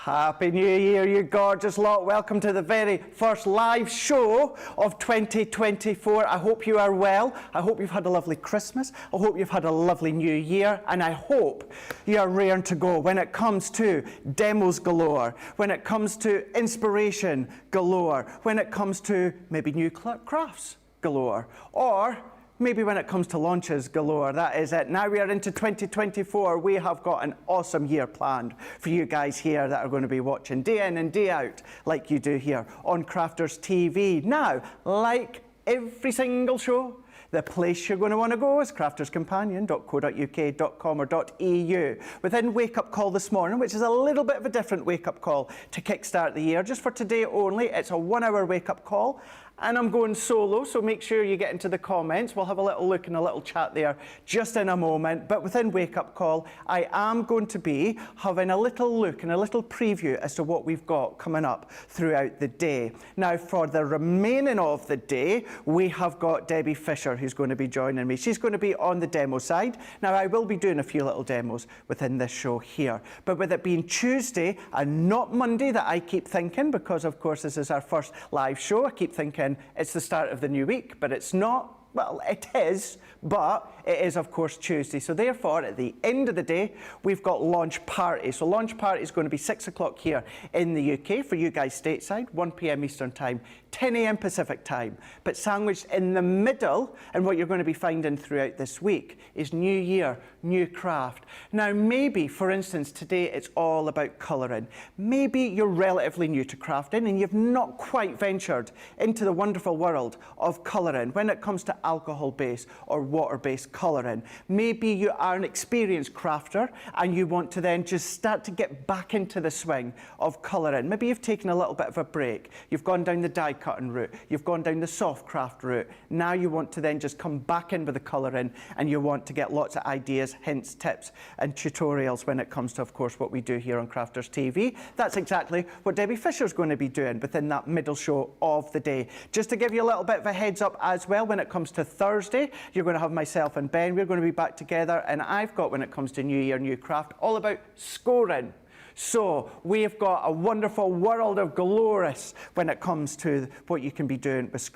Happy New Year, you gorgeous lot. Welcome to the very first live show of 2024. I hope you are well. I hope you've had a lovely Christmas. I hope you've had a lovely New Year. And I hope you are raring to go when it comes to demos galore, when it comes to inspiration galore, when it comes to maybe new crafts galore, or maybe when it comes to launches galore. That is it. Now we are into 2024. We have got an awesome year planned for you guys here that are going to be watching day in and day out like you do here on Crafters TV. Now, like every single show, the place you're going to want to go is crafterscompanion.co.uk.com or .eu. Within Wake Up Call this morning, which is a little bit of a different wake up call to kickstart the year. Just for today only, it's a 1 hour wake up call. And I'm going solo, so make sure you get into the comments. We'll have a little look and a little chat there just in a moment. But within Wake Up Call, I am going to be having a little look and a little preview as to what we've got coming up throughout the day. Now, for the remaining of the day, we have got Debbie Fisher, who's going to be joining me. She's going to be on the demo side. Now, I will be doing a few little demos within this show here. But with it being Tuesday and not Monday, that I keep thinking, because of course this is our first live show, I keep thinking it's the start of the new week, but it's not. Well, it is, but it is, of course, Tuesday. So therefore, at the end of the day, we've got launch party. So launch party is going to be 6 o'clock here in the UK for you guys stateside, 1 p.m. Eastern time, 10 a.m. Pacific time. But sandwiched in the middle, and what you're going to be finding throughout this week, is New Year, new craft. Now, maybe, for instance, today it's all about colouring. Maybe you're relatively new to crafting and you've not quite ventured into the wonderful world of colouring when it comes to alcohol-based or water-based colouring. Maybe you are an experienced crafter and you want to then just start to get back into the swing of colouring. Maybe you've taken a little bit of a break. You've gone down the die cutting route. You've gone down the soft craft route. Now you want to then just come back in with the colouring and you want to get lots of ideas, hints, tips and tutorials when it comes to, of course, what we do here on Crafters TV. That's exactly what Debbie Fisher's going to be doing within that middle show of the day. Just to give you a little bit of a heads up as well, when it comes to Thursday, you're going to have myself and Ben. We're going to be back together, and I've got, when it comes to New Year, new craft, all about scoring. So we've got a wonderful world of glorious when it comes to what you can be doing with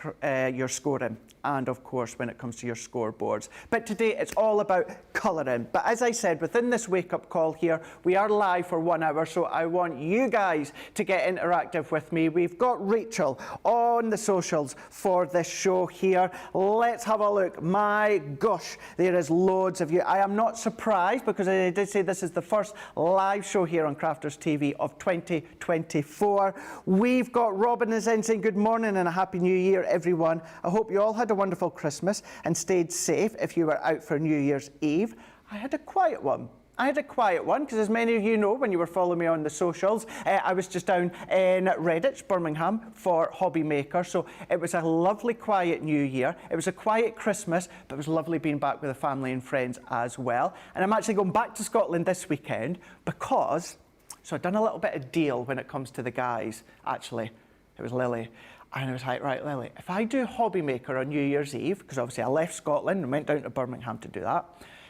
your scoring, and of course when it comes to your scoreboards. But today it's all about colouring. But as I said, within this wake-up call here, we are live for 1 hour, so I want you guys to get interactive with me. We've got Rachel on the socials for this show here. Let's have a look. My gosh, there is loads of you. I am not surprised, because I did say this is the first live show here on Crafters TV of 2024. We've got Robin is in saying good morning and a happy new year, everyone. I hope you all had a wonderful Christmas and stayed safe if you were out for New Year's Eve. I had a quiet one. Because as many of you know, when you were following me on the socials, I was just down in Redditch, Birmingham, for Hobby Maker. So it was a lovely, quiet New Year. It was a quiet Christmas, but it was lovely being back with the family and friends as well. And I'm actually going back to Scotland this weekend because, so I've done a little bit of deal when it comes to the guys. Actually, it was Lily. And I was like, right, Lily, if I do Hobby Maker on New Year's Eve, because obviously I left Scotland and went down to Birmingham to do that.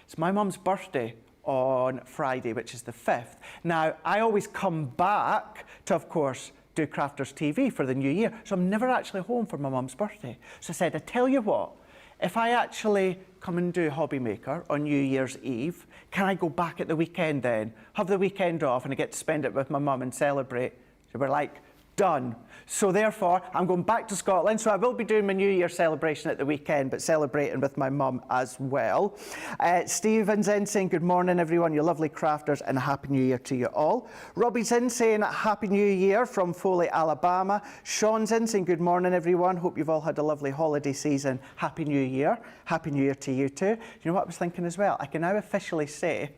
It's my mum's birthday on Friday, which is the 5th. Now, I always come back to, of course, do Crafters TV for the new year. So I'm never actually home for my mum's birthday. So I said, I tell you what, if I actually come and do Hobby Maker on New Year's Eve, can I go back at the weekend then? Have the weekend off and I get to spend it with my mum and celebrate? So we're like, done. So therefore, I'm going back to Scotland. So I will be doing my New Year celebration at the weekend, but celebrating with my mum as well. Stephen's in saying, good morning, everyone, you lovely crafters, and a happy New Year to you all. Robbie's in saying, happy New Year from Foley, Alabama. Sean's in saying, good morning, everyone. Hope you've all had a lovely holiday season. Happy New Year. Happy New Year to you too. You know what I was thinking as well? I can now officially say,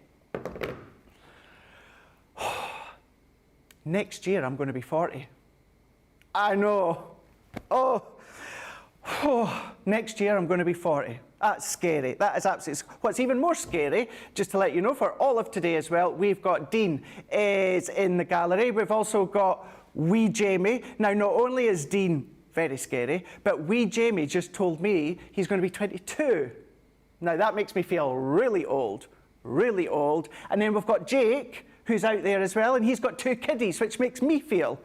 next year I'm going to be 40. I know. Oh, next year I'm going to be 40. That's scary. That is absolutely. What's even more scary, just to let you know, for all of today as well, we've got Dean is in the gallery. We've also got wee Jamie. Now, not only is Dean very scary, but wee Jamie just told me he's going to be 22. Now, that makes me feel really old. And then we've got Jake, who's out there as well, and he's got 2 kiddies, which makes me feel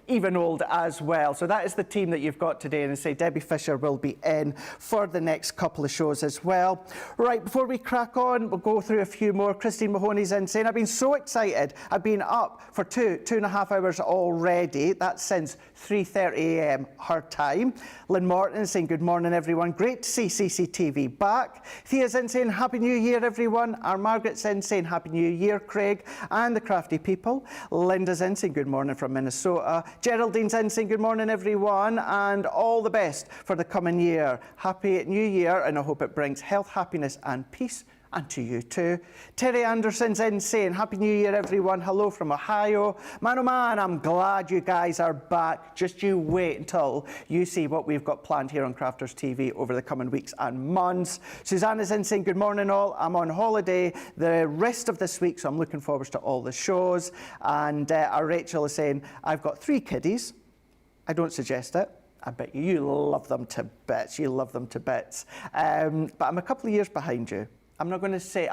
even old as well. So that is the team that you've got today, and I say Debbie Fisher will be in for the next couple of shows as well. Right, before we crack on, we'll go through a few more. Christine Mahoney's in saying, I've been so excited. I've been up for two and a half hours already. That's since 3:30 a.m. her time. Lynn Morton saying, good morning, everyone. Great to see CCTV back. Thea's in saying, Happy New Year, everyone. Our Margaret's in saying, Happy New Year, Craig, and the crafty people. Linda's in saying, good morning from Minnesota. Geraldine's in saying, good morning, everyone, and all the best for the coming year. Happy New Year, and I hope it brings health, happiness, and peace. And to you too. Terry Anderson's in saying, Happy New Year, everyone. Hello from Ohio. Man, oh man, I'm glad you guys are back. Just you wait until you see what we've got planned here on Crafters TV over the coming weeks and months. Susanna's in saying, good morning all. I'm on holiday the rest of this week, so I'm looking forward to all the shows. And our Rachel is saying, I've got 3 kiddies. I don't suggest it. I bet you love them to bits. You love them to bits. But I'm a couple of years behind you. I'm not going to say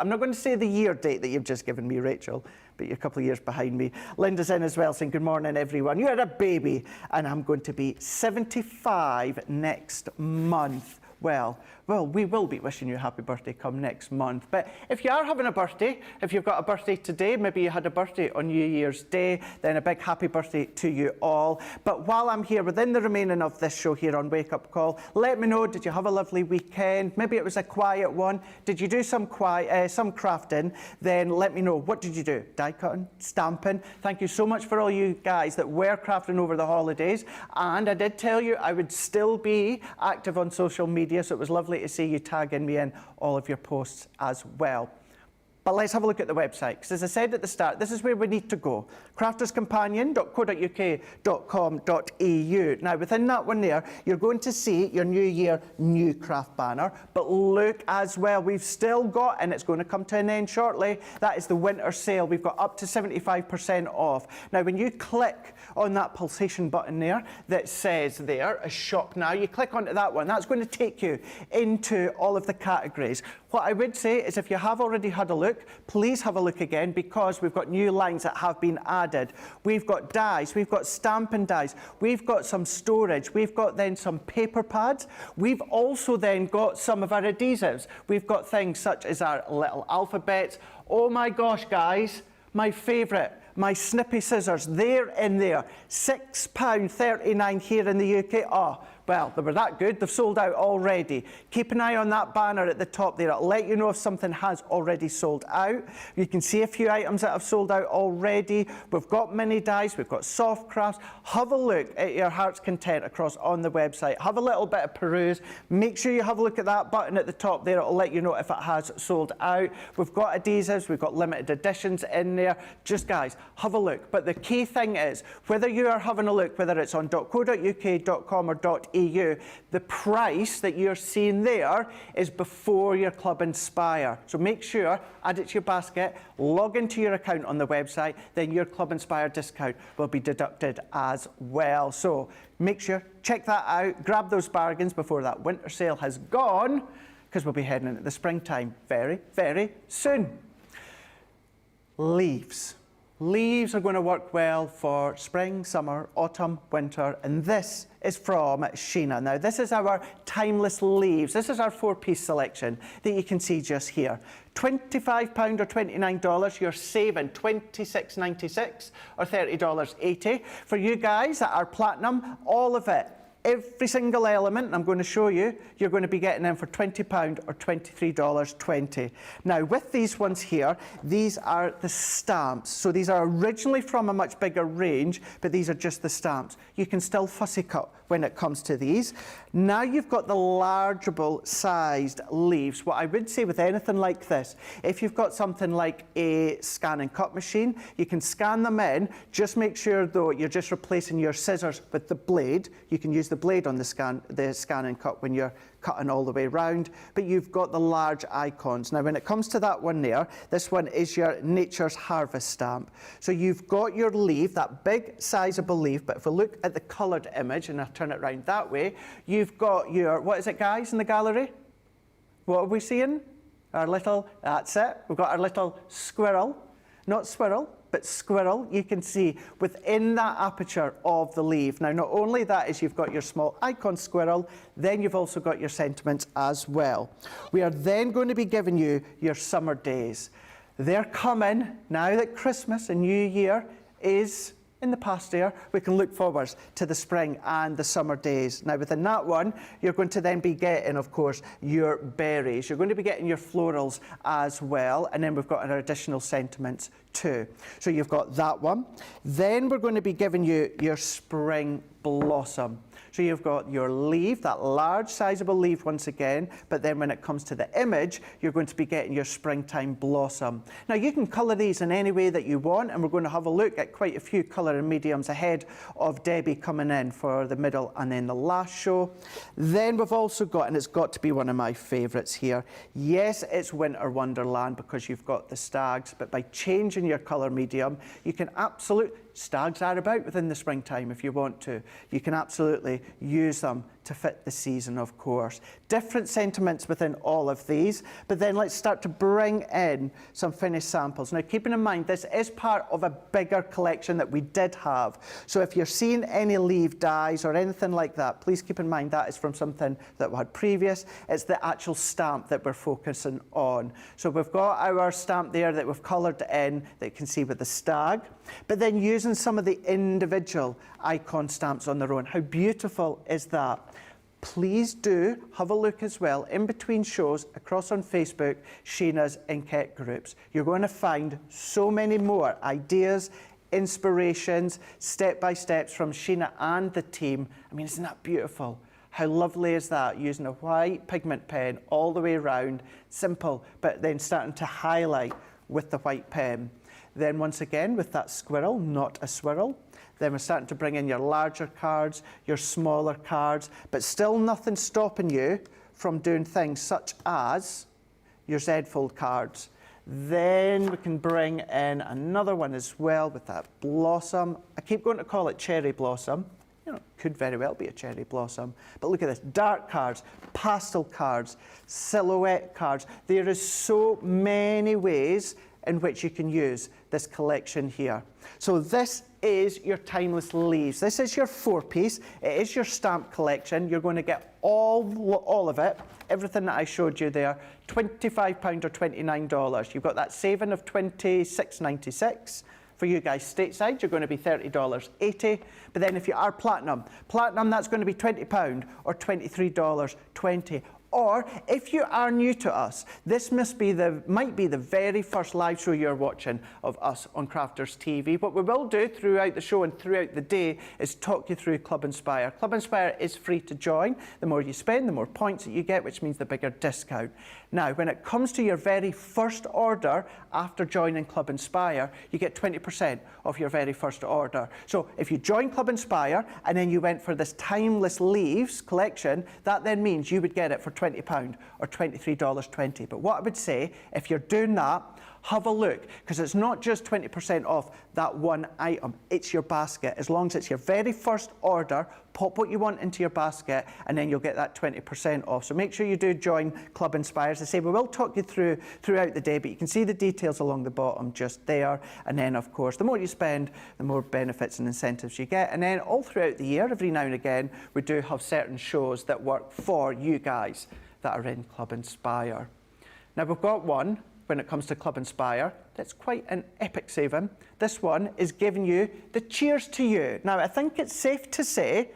the year date that you've just given me, Rachel, but you're a couple of years behind me. Linda's in as well saying, good morning, everyone. You're a baby, and I'm going to be 75 next month. Well, we will be wishing you a happy birthday come next month. But if you are having a birthday, if you've got a birthday today, maybe you had a birthday on New Year's Day, then a big happy birthday to you all. But while I'm here, within the remaining of this show here on Wake Up Call, let me know, did you have a lovely weekend? Maybe it was a quiet one. Did you do some crafting? Then let me know. What did you do? Die cutting? Stamping? Thank you so much for all you guys that were crafting over the holidays. And I did tell you I would still be active on social media, so it was lovely to see you tagging me in all of your posts as well. But let's have a look at the website, because as I said at the start, this is where we need to go. crafterscompanion.co.uk.com.au. Now, within that one there, you're going to see your New Year New Craft banner. But look as well, we've still got, and it's going to come to an end shortly, that is the winter sale. We've got up to 75% off. Now, when you click on that pulsation button there that says there, a shop now, you click onto that one, that's going to take you into all of the categories. What I would say is if you have already had a look, please have a look again, because we've got new lines that have been added. We've got dies, we've got stamping dies, we've got some storage, we've got then some paper pads, we've also then got some of our adhesives. We've got things such as our little alphabets. Oh my gosh, guys, my favourite, my snippy scissors, they're in there. £6.39 here in the UK. Oh, well, they were that good, they've sold out already. Keep an eye on that banner at the top there. It'll let you know if something has already sold out. You can see a few items that have sold out already. We've got mini dies, we've got soft crafts. Have a look at your heart's content across on the website. Have a little bit of peruse. Make sure you have a look at that button at the top there. It'll let you know if it has sold out. We've got adhesives, we've got limited editions in there. Just guys, have a look. But the key thing is, whether you are having a look, whether it's on .co.uk.com or .eu, the price that you're seeing there is before your Club Inspire. So make sure, add it to your basket, log into your account on the website, then your Club Inspire discount will be deducted as well. So make sure, check that out, grab those bargains before that winter sale has gone, because we'll be heading into the springtime very, very soon. Leaves. Leaves are going to work well for spring, summer, autumn, winter, and this is from Sheena. Now, this is our timeless leaves. This is our 4-piece selection that you can see just here. £25 or $29, you're saving $26.96 or $30.80. For you guys that are platinum, all of it, every single element, and I'm going to show you, you're going to be getting them for £20 or $23.20. Now, with these ones here, these are the stamps. So these are originally from a much bigger range, but these are just the stamps. You can still fussy cut when it comes to these. Now you've got the largeable sized leaves. What I would say with anything like this, if you've got something like a scan and cut machine, you can scan them in. Just make sure though you're just replacing your scissors with the blade. You can use the blade on the scan and cut when you're cutting all the way round, but you've got the large icons. Now when it comes to that one there, this one is your Nature's Harvest stamp. So you've got your leaf, that big sizable leaf, but if we look at the coloured image, and I turn it round that way, you've got your, what is it guys in the gallery? What are we seeing? Our little, that's it, we've got our little squirrel, not swirl, but squirrel, you can see within that aperture of the leaf. Now, not only that is you've got your small icon squirrel, then you've also got your sentiments as well. We are then going to be giving you your summer days. They're coming now that Christmas and New Year is in the past year. We can look forwards to the spring and the summer days. Now, within that one, you're going to then be getting, of course, your berries. You're going to be getting your florals as well, and then we've got our additional sentiments too. So you've got that one. Then we're going to be giving you your spring blossom. So you've got your leaf, that large sizable leaf once again, but then when it comes to the image, you're going to be getting your springtime blossom. Now you can colour these in any way that you want, and we're going to have a look at quite a few colour and mediums ahead of Debbie coming in for the middle and then the last show. Then we've also got, and it's got to be one of my favourites here, yes, it's Winter Wonderland because you've got the stags, but by changing your colour medium, you can stags are about within the springtime if you want to. You can absolutely use them to fit the season, of course. Different sentiments within all of these, but then let's start to bring in some finished samples. Now, keeping in mind, this is part of a bigger collection that we did have. So if you're seeing any leaf dies or anything like that, please keep in mind that is from something that we had previous. It's the actual stamp that we're focusing on. So we've got our stamp there that we've coloured in that you can see with the stag, but then using some of the individual icon stamps on their own. How beautiful is that? Please do have a look as well in between shows across on Facebook, Sheena's Inkette groups. You're going to find so many more ideas, inspirations, step-by-steps from Sheena and the team. I mean, isn't that beautiful? How lovely is that? Using a white pigment pen all the way around, simple, but then starting to highlight with the white pen. Then once again with that squirrel, not a swirl. Then we're starting to bring in your larger cards, your smaller cards, but still nothing stopping you from doing things such as your Z-fold cards. Then we can bring in another one as well with that blossom. I keep going to call it cherry blossom. You know, it could very well be a cherry blossom. But look at this, dark cards, pastel cards, silhouette cards. There is so many ways in which you can use this collection here. So this is your timeless leaves. This is your 4-piece. It is your stamp collection. You're going to get all of it, everything that I showed you there, £25 or $29. You've got that saving of $26.96. For you guys stateside, you're going to be $30.80. But then if you are platinum, that's going to be £20 or $23.20. Or if you are new to us, this might be the very first live show you're watching of us on Crafters TV. What we will do throughout the show and throughout the day is talk you through Club Inspire. Club Inspire is free to join. The more you spend, the more points that you get, which means the bigger discount. Now, when it comes to your very first order after joining Club Inspire, you get 20% off your very first order. So if you join Club Inspire and then you went for this timeless leaves collection, that then means you would get it for £20 or $23.20. But what I would say, if you're doing that, have a look, because it's not just 20% off that one item, it's your basket. As long as it's your very first order, pop what you want into your basket and then you'll get that 20% off. So make sure you do join Club Inspire. As I say, we will talk you throughout the day, but you can see the details along the bottom just there. And then, of course, the more you spend, the more benefits and incentives you get. And then all throughout the year, every now and again, we do have certain shows that work for you guys that are in Club Inspire. Now, we've got one when it comes to Club Inspire that's quite an epic saving. This one is giving you the Cheers to You. Now, I think it's safe to say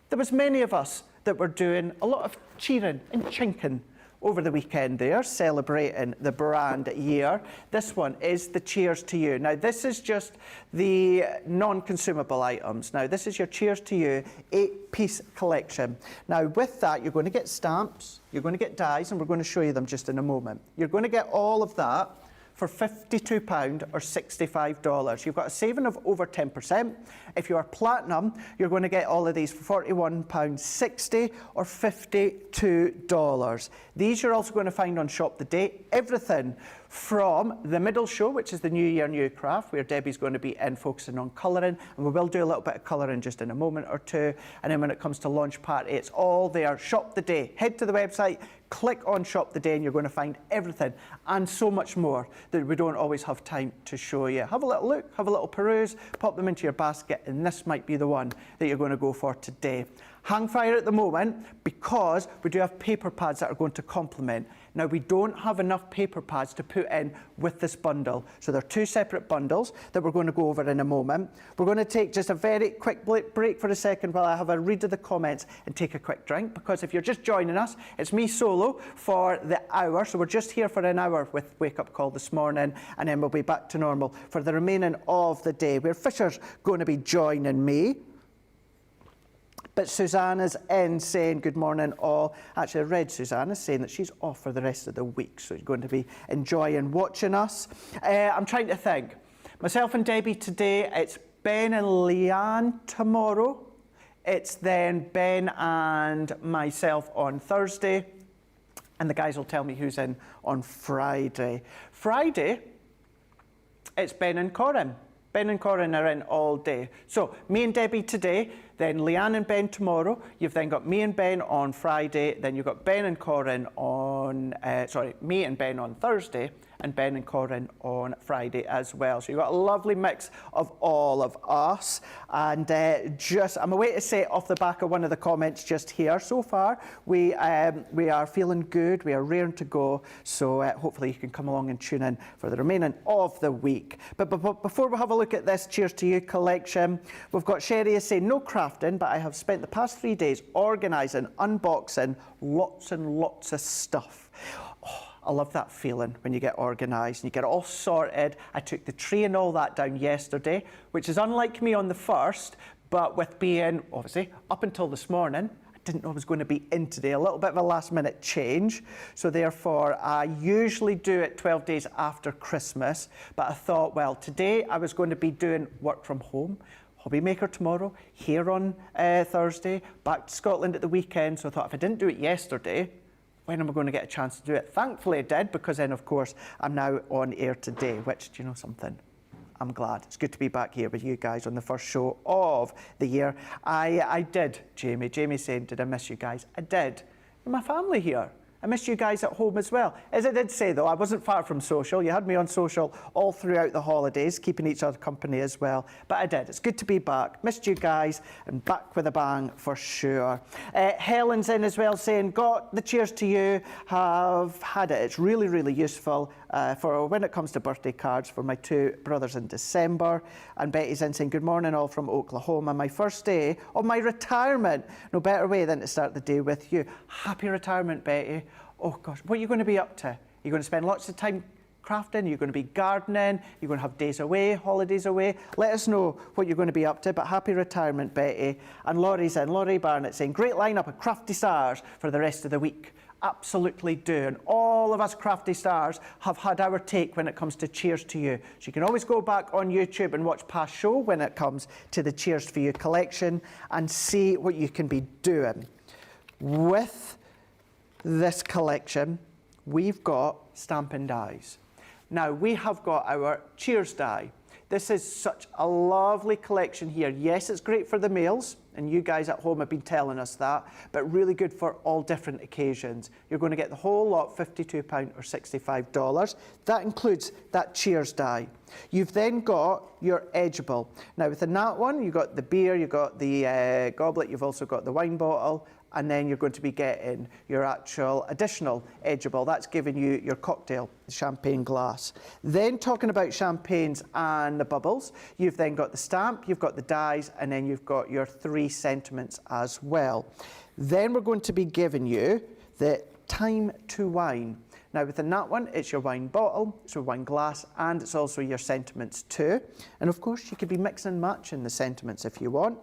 there was many of us that were doing a lot of cheering and chinking over the weekend there, celebrating the brand year. This one is the Cheers to You. Now, this is just the non-consumable items. Now, this is your Cheers to You 8-piece collection. Now, with that, you're going to get stamps, you're going to get dies, and we're going to show you them just in a moment. You're going to get all of that for £52 or $65. You've got a saving of over 10%. If you are platinum, you're going to get all of these for £41.60 or $52. These you're also going to find on Shop the Day. Everything from the middle show, which is the New Year New Craft, where Debbie's going to be in focusing on colouring, and we will do a little bit of colouring just in a moment or two. And then when it comes to Launch Party, it's all there. Shop the Day. Head to the website, Click on Shop the Day and you're going to find everything and so much more that we don't always have time to show you. Have a little look, have a little peruse, pop them into your basket, and this might be the one that you're going to go for today. Hang fire at the moment because we do have paper pads that are going to complement. Now, we don't have enough paper pads to put in with this bundle. So they're two separate bundles that we're going to go over in a moment. We're going to take just a very quick break for a second while I have a read of the comments and take a quick drink, because if you're just joining us, it's me solo for the hour. So we're just here for an hour with Wake Up Call this morning, and then we'll be back to normal for the remaining of the day, where Fisher's going to be joining me. But Susanna's in saying good morning all. Actually, I read Susanna saying that she's off for the rest of the week, so you're going to be enjoying watching us. I'm trying to think. Myself and Debbie today, it's Ben and Leanne tomorrow. It's then Ben and myself on Thursday. And the guys will tell me who's in on Friday. Friday, it's Ben and Corin. Ben and Corin are in all day. So me and Debbie today, then Leanne and Ben tomorrow. You've then got me and Ben on Friday. Then you've got Ben and Corin on, me and Ben on Thursday, and Ben and Corin on Friday as well. So you've got a lovely mix of all of us. And I'm away to say off the back of one of the comments just here, so far, we are feeling good. We are raring to go. So hopefully you can come along and tune in for the remaining of the week. But before we have a look at this Cheers to You collection, we've got Sherry is saying, no crafting, but I have spent the past 3 days organising, unboxing lots and lots of stuff. I love that feeling when you get organised and you get it all sorted. I took the tree and all that down yesterday, which is unlike me on the first, but with being, obviously, up until this morning, I didn't know I was going to be in today. A little bit of a last minute change. So therefore, I usually do it 12 days after Christmas, but I thought, well, today I was going to be doing work from home. Hobby maker tomorrow, here on Thursday, back to Scotland at the weekend. So I thought if I didn't do it yesterday, when am I going to get a chance to do it? Thankfully I did, because then of course I'm now on air today, which, do you know something? I'm glad. It's good to be back here with you guys on the first show of the year. I did, Jamie. Jamie's saying, did I miss you guys? I did. My family here. I missed you guys at home as well. As I did say, though, I wasn't far from social. You had me on social all throughout the holidays, keeping each other company as well. But I did. It's good to be back. Missed you guys, and back with a bang for sure. Helen's in as well saying, got the Cheers to You, have had it. It's really, really useful for when it comes to birthday cards for my two brothers in December. And Betty's in saying, good morning all from Oklahoma. My first day of my retirement. No better way than to start the day with you. Happy retirement, Betty. Oh gosh, what are you going to be up to? You're going to spend lots of time crafting, you're going to be gardening, you're going to have days away, holidays away. Let us know what you're going to be up to, but happy retirement, Betty. And Laurie's in, Laurie Barnett saying, great lineup of crafty stars for the rest of the week. Absolutely do. And all of us crafty stars have had our take when it comes to Cheers to You. So you can always go back on YouTube and watch past show when it comes to the Cheers for You collection and see what you can be doing. With this collection, we've got Stampin' Dies. Now, we have got our Cheers die. This is such a lovely collection here. Yes, it's great for the males, and you guys at home have been telling us that, but really good for all different occasions. You're going to get the whole lot, £52 or $65. That includes that Cheers die. You've then got your edgeable. Now, within that one, you've got the beer, you've got the goblet, you've also got the wine bottle, and then you're going to be getting your actual additional edgeable. That's giving you your cocktail, the champagne glass. Then talking about champagnes and the bubbles, you've then got the stamp, you've got the dies, and then you've got your 3 sentiments as well. Then we're going to be giving you the time to wine. Now within that one, it's your wine bottle, it's your wine glass, and it's also your sentiments too. And of course, you could be mixing and matching the sentiments if you want.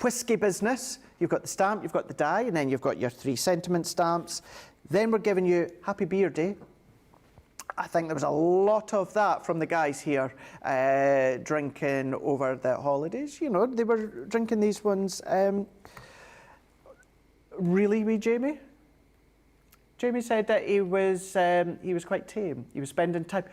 Whiskey business, you've got the stamp, you've got the die, and then you've got your 3 sentiment stamps. Then we're giving you Happy Beer Day. I think there was a lot of that from the guys here drinking over the holidays. You know, they were drinking these ones. Really, wee Jamie? Jamie said that he was quite tame. He was spending time.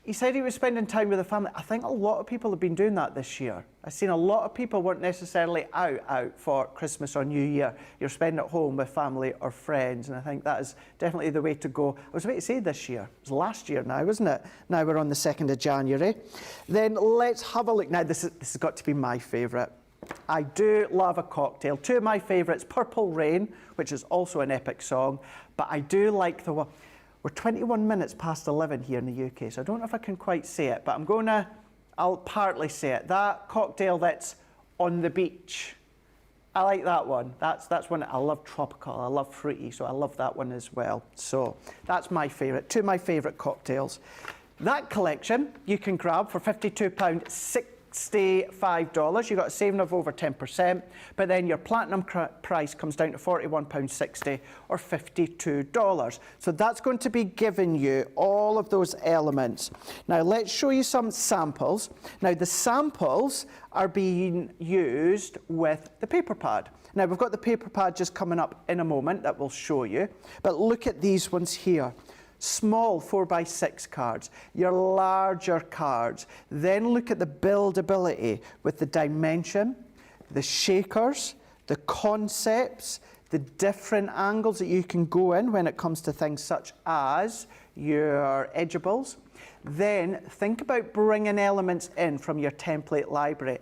He said he was spending time with the family. I think a lot of people have been doing that this year. I've seen a lot of people weren't necessarily out for Christmas or New Year. You're spending at home with family or friends, and I think that is definitely the way to go. I was about to say this year. It was last year now, wasn't it? Now we're on the 2nd of January. Then let's have a look. Now this has got to be my favourite. I do love a cocktail. Two of my favourites, Purple Rain, which is also an epic song, but I do like the one. We're 21 minutes past 11 here in the UK, so I don't know if I can quite say it, but I'll partly say it. That cocktail that's on the beach, I like that one. That's one. I love tropical, I love fruity, so I love that one as well. So that's my favourite, two of my favourite cocktails. That collection you can grab for £52.65. You got a saving of over 10%, but then your platinum price comes down to £41.60 or $52. So that's going to be giving you all of those elements. Now let's show you some samples. Now the samples are being used with the paper pad. Now we've got the paper pad just coming up in a moment that we'll show you, but look at these ones here. Small 4x6 cards, your larger cards. Then look at the buildability with the dimension, the shakers, the concepts, the different angles that you can go in when it comes to things such as your edgeables. Then think about bringing elements in from your template library.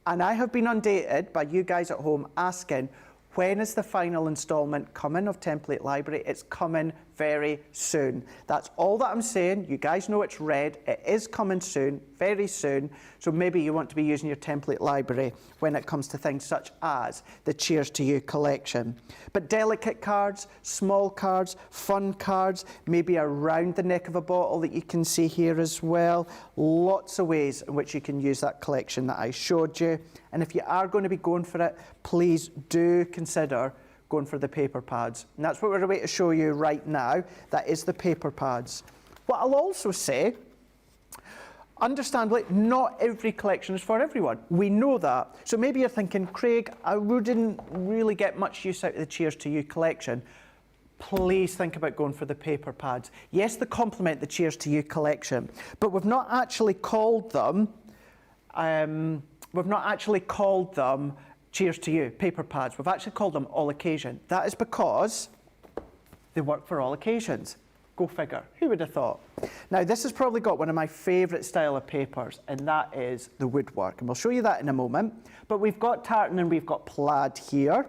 And I have been inundated by you guys at home asking, when is the final instalment coming of Template Library? It's coming very soon. That's all that I'm saying. You guys know it's red. It is coming soon, very soon. So maybe you want to be using your Template Library when it comes to things such as the Cheers to You collection. But delicate cards, small cards, fun cards, maybe around the neck of a bottle that you can see here as well. Lots of ways in which you can use that collection that I showed you. And if you are going to be going for it, please do consider going for the paper pads. And that's what we're about to show you right now. That is the paper pads. What I'll also say, understandably, not every collection is for everyone. We know that. So maybe you're thinking, Craig, I wouldn't really get much use out of the Cheers to You collection. Please think about going for the paper pads. Yes, they complement the Cheers to You collection, but we've not actually called them Cheers to You, paper pads. We've actually called them All Occasion. That is because they work for all occasions. Go figure. Who would have thought? Now, this has probably got one of my favourite style of papers, and that is the woodwork. And we'll show you that in a moment. But we've got tartan and we've got plaid here.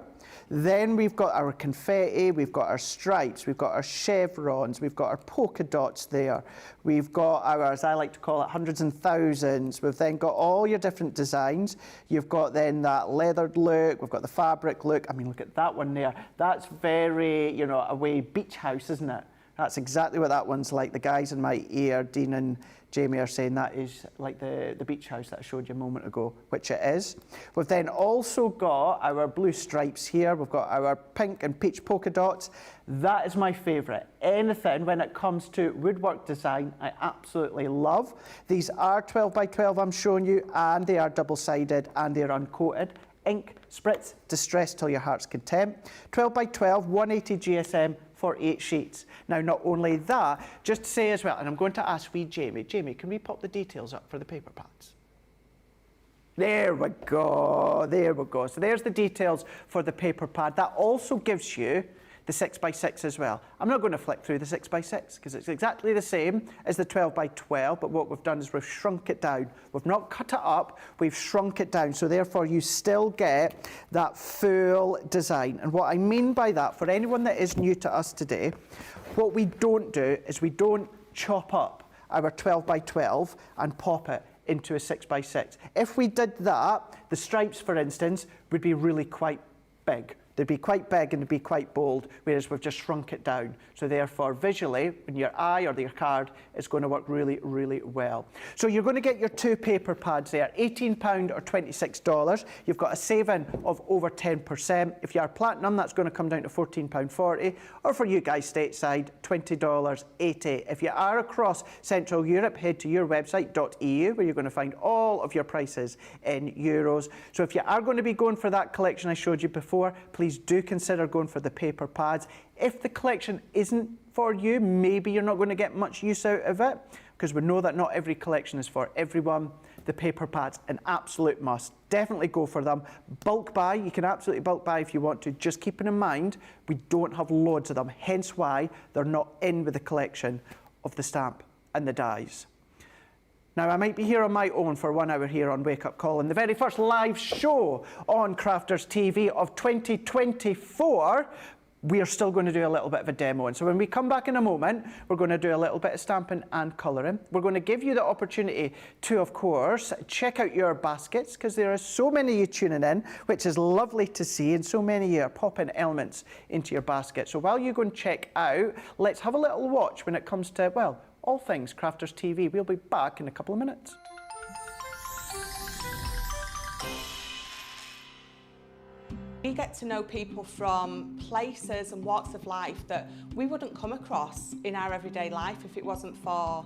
Then we've got our confetti, we've got our stripes, we've got our chevrons, we've got our polka dots there. We've got our, as I like to call it, hundreds and thousands. We've then got all your different designs. You've got then that leathered look, we've got the fabric look. I mean, look at that one there. That's very, you know, away beach house, isn't it? That's exactly what that one's like. The guys in my ear, Dean and Jamie, are saying that is like the beach house that I showed you a moment ago, which it is. We've then also got our blue stripes here. We've got our pink and peach polka dots. That is my favourite. Anything when it comes to woodwork design, I absolutely love. These are 12 by 12 I'm showing you, and they are double-sided and they're uncoated. Ink, spritz, distress till your heart's content. 12 by 12, 180 GSM for 8 sheets. Now, not only that, just to say as well, and I'm going to ask Jamie, can we pop the details up for the paper pads? There we go, there we go. So there's the details for the paper pad. That also gives you the 6x6 as well. I'm not going to flick through the 6x6 because it's exactly the same as the 12 by 12, but what we've done is we've shrunk it down. We've not cut it up, we've shrunk it down, so therefore you still get that full design. And what I mean by that, for anyone that is new to us today, what we don't do is we don't chop up our 12 by 12 and pop it into a 6x6. If we did that, the stripes, for instance, would be really quite big. They'd be quite big and they'd be quite bold, whereas we've just shrunk it down. So therefore, visually, when your eye or your card is going to work really, really well. So you're going to get your 2 paper pads there, £18 or $26. You've got a saving of over 10%. If you are platinum, that's going to come down to £14.40, or for you guys stateside, $20.80. If you are across Central Europe, head to your website, .eu, where you're going to find all of your prices in euros. So if you are going to be going for that collection I showed you before, please do consider going for the paper pads. If the collection isn't for you. Maybe you're not going to get much use out of it, because we know that not every collection is for everyone. The paper pads, an absolute must. Definitely go for them. Bulk buy, you can absolutely bulk buy if you want to. Just keeping in mind, we don't have loads of them, hence why they're not in with the collection of the stamp and the dies. Now, I might be here on my own for 1 hour here on Wake Up Call, and the very first live show on Crafters TV of 2024, we are still going to do a little bit of a demo. And so when we come back in a moment, we're going to do a little bit of stamping and colouring. We're going to give you the opportunity to, of course, check out your baskets, because there are so many of you tuning in, which is lovely to see, and so many of you are popping elements into your basket. So while you go and check out, let's have a little watch when it comes to, well, all things Crafters TV. We'll be back in a couple of minutes. We get to know people from places and walks of life that we wouldn't come across in our everyday life if it wasn't for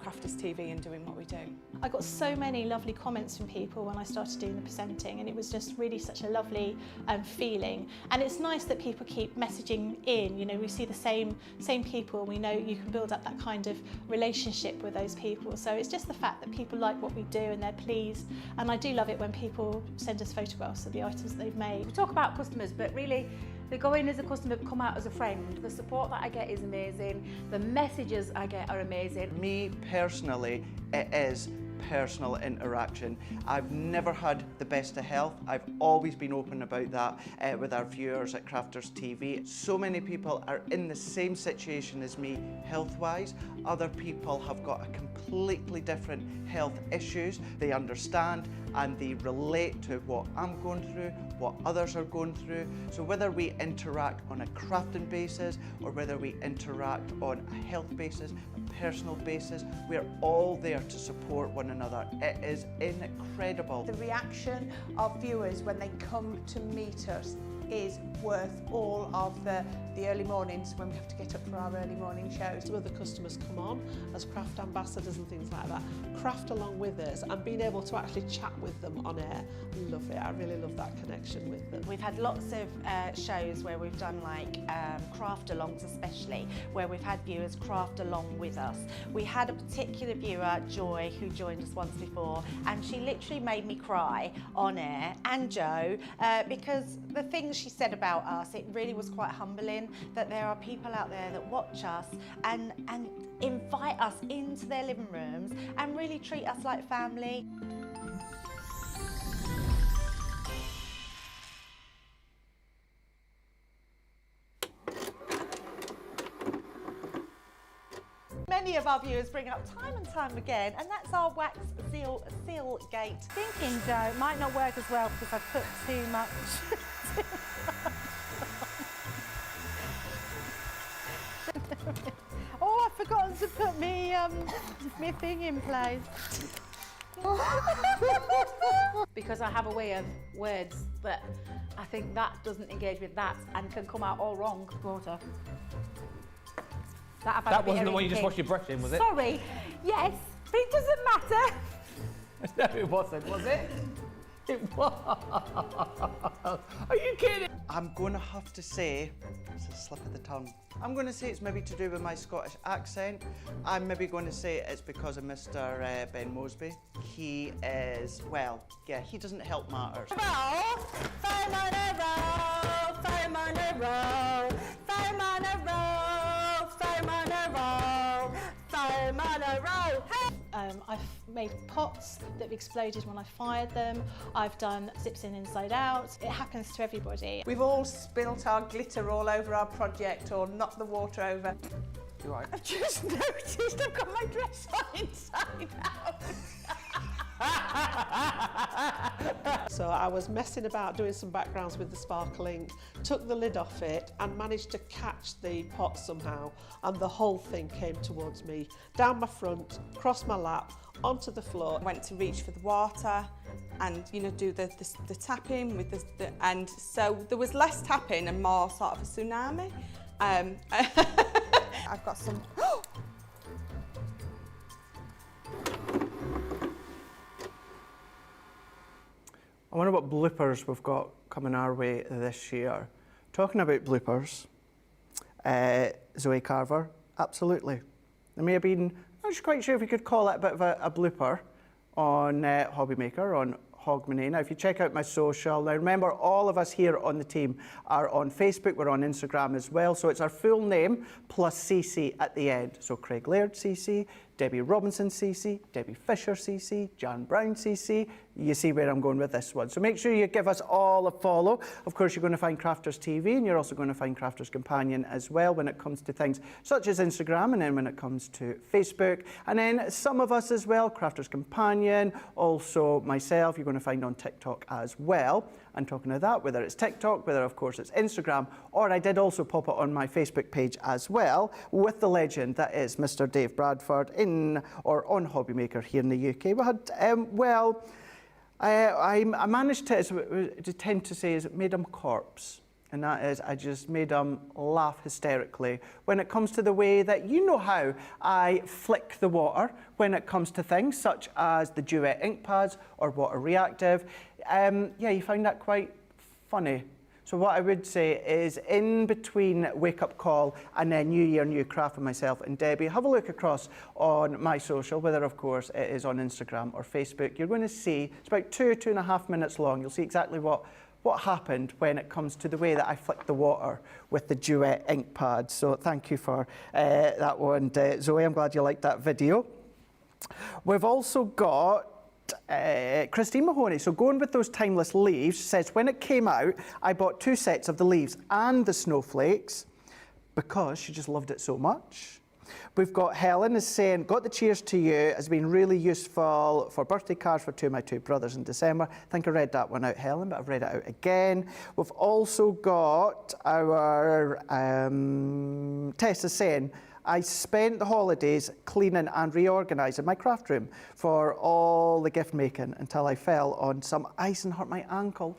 Crafters TV and doing what we do. I got so many lovely comments from people when I started doing the presenting, and it was just really such a lovely feeling. And it's nice that people keep messaging in. You know, we see the same people. We know you can build up that kind of relationship with those people. So it's just the fact that people like what we do and they're pleased. And I do love it when people send us photographs of the items that they've made. We talk about customers, but really they go in as a customer, come out as a friend. The support that I get is amazing. The messages I get are amazing. Me personally, it is personal interaction. I've never had the best of health. I've always been open about that with our viewers at Crafters TV. So many people are in the same situation as me health-wise. Other people have got a completely different health issues. They understand and they relate to what I'm going through, what others are going through. So whether we interact on a crafting basis or whether we interact on a health basis, a personal basis, we're all there to support one another. It is incredible. The reaction of viewers when they come to meet us is worth all of the early mornings when we have to get up for our early morning shows. Some of the customers come on as craft ambassadors and things like that, craft along with us, and being able to actually chat with them on air. I love it. I really love that connection with them. We've had lots of shows where we've done like craft alongs, especially where we've had viewers craft along with us. We had a particular viewer, Joy, who joined us once before, and she literally made me cry on air, and Joe, because the things she said about us, it really was quite humbling that there are people out there that watch us and invite us into their living rooms and really treat us like family. Many of our viewers bring up time and time again, and that's our wax seal gate. Thinking, Joe, it might not work as well because I've put too much. Oh, I've forgotten to put my thing in place. Because I have a way of words that I think that doesn't engage with that and can come out all wrong. Water. That wasn't the one you just washed your brush in, was it? Sorry, yes, but it doesn't matter. No, it wasn't, was it? It was. Are you kidding? I'm going to have to say, it's a slip of the tongue. I'm going to say it's maybe to do with my Scottish accent. I'm maybe going to say it's because of Mr. Ben Mosby. He is, well, yeah, he doesn't help matters. I've made pots that have exploded when I fired them. I've done zips in inside out. It happens to everybody. We've all spilt our glitter all over our project or knocked the water over. You are. I've just noticed I've got my dress on inside out. So I was messing about doing some backgrounds with the sparkling, took the lid off it and managed to catch the pot somehow, and the whole thing came towards me, down my front, across my lap, onto the floor. I went to reach for the water and, you know, do the tapping with the and so there was less tapping and more sort of a tsunami. I've got some. I wonder what bloopers we've got coming our way this year. Talking about bloopers, Zoe Carver, absolutely. There may have been, I'm not quite sure if we could call it a bit of a blooper on Hobbymaker, on Hogmanay. Now, if you check out my social, now remember all of us here on the team are on Facebook, we're on Instagram as well, so it's our full name plus CC at the end. So Craig Laird CC, Debbie Robinson CC, Debbie Fisher CC, Jan Brown CC. You see where I'm going with this one. So make sure you give us all a follow. Of course, you're going to find Crafters TV, and you're also going to find Crafters Companion as well when it comes to things such as Instagram, and then when it comes to Facebook. And then some of us as well, Crafters Companion, also myself, you're going to find on TikTok as well. And talking of that, whether it's TikTok, whether of course it's Instagram, or I did also pop it on my Facebook page as well, with the legend that is Mr. Dave Bradford on Hobbymaker here in the UK. We had, I managed to tend to say is it made him corpse. And that is, I just made him laugh hysterically when it comes to the way that, you know how I flick the water when it comes to things such as the Duet ink pads or water reactive. Yeah, you find that quite funny. So what I would say is, in between Wake Up Call and then New Year, New Craft with myself and Debbie, have a look across on my social, whether of course it is on Instagram or Facebook. You're going to see, it's about 2.5 minutes long. You'll see exactly what happened when it comes to the way that I flicked the water with the Duet ink pad. So thank you for that one, Zoe. I'm glad you liked that video. We've also got Christine Mahoney. So going with those timeless leaves, says when it came out, I bought 2 sets of the leaves and the snowflakes because she just loved it so much. We've got Helen is saying, got the cheers to you, has been really useful for birthday cards for 2 of my 2 brothers in December. I think I read that one out, Helen, but I've read it out again. We've also got our Tessa saying, I spent the holidays cleaning and reorganising my craft room for all the gift making until I fell on some ice and hurt my ankle.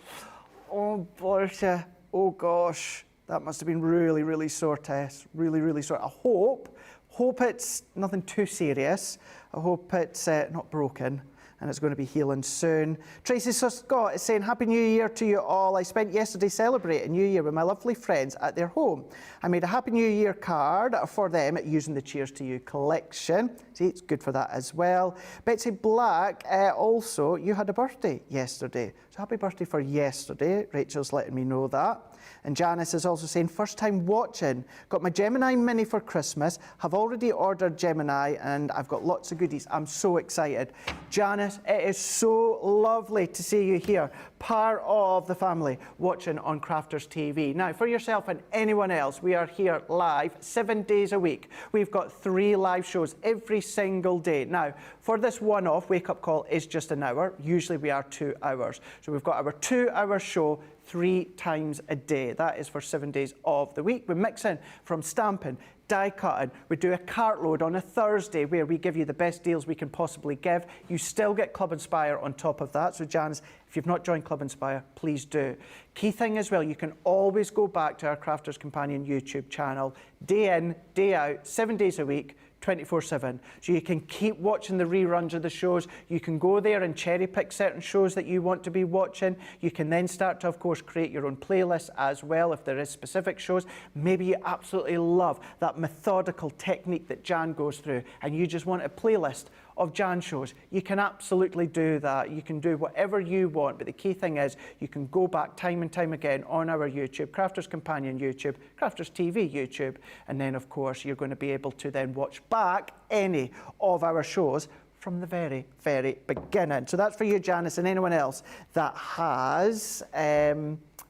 Oh, Borja, oh gosh, that must have been really, really sore, Tess. Really, really sore. I hope it's nothing too serious. I hope it's not broken and it's going to be healing soon. Tracy Scott is saying, Happy New Year to you all. I spent yesterday celebrating New Year with my lovely friends at their home. I made a Happy New Year card for them using the Cheers to You collection. See, it's good for that as well. Betsy Black, also, you had a birthday yesterday. So happy birthday for yesterday. Rachel's letting me know that. And Janice is also saying, first time watching. Got my Gemini Mini for Christmas. Have already ordered Gemini and I've got lots of goodies. I'm so excited. Janice, it is so lovely to see you here, part of the family, watching on Crafters TV. Now, for yourself and anyone else, we are here live 7 days a week. We've got 3 live shows every single day. Now, for this one-off, Wake Up Call is just an hour. Usually we are 2 hours. So we've got our 2-hour show 3 times a day. That is for 7 days of the week. We mix in from stamping, die cutting. We do a cartload on a Thursday where we give you the best deals we can possibly give. You still get Club Inspire on top of that. So Janice, if you've not joined Club Inspire, please do. Key thing as well, you can always go back to our Crafters Companion YouTube channel, day in, day out, 7 days a week, 24/7. So you can keep watching the reruns of the shows. You can go there and cherry pick certain shows that you want to be watching. You can then start to, of course, create your own playlists as well if there is specific shows. Maybe you absolutely love that methodical technique that Jan goes through and you just want a playlist of Jan shows. You can absolutely do that. You can do whatever you want, but the key thing is you can go back time and time again on our YouTube, Crafters Companion YouTube, Crafters TV YouTube, and then of course you're going to be able to then watch back any of our shows from the very, very beginning. So that's for you, Janice, and anyone else that has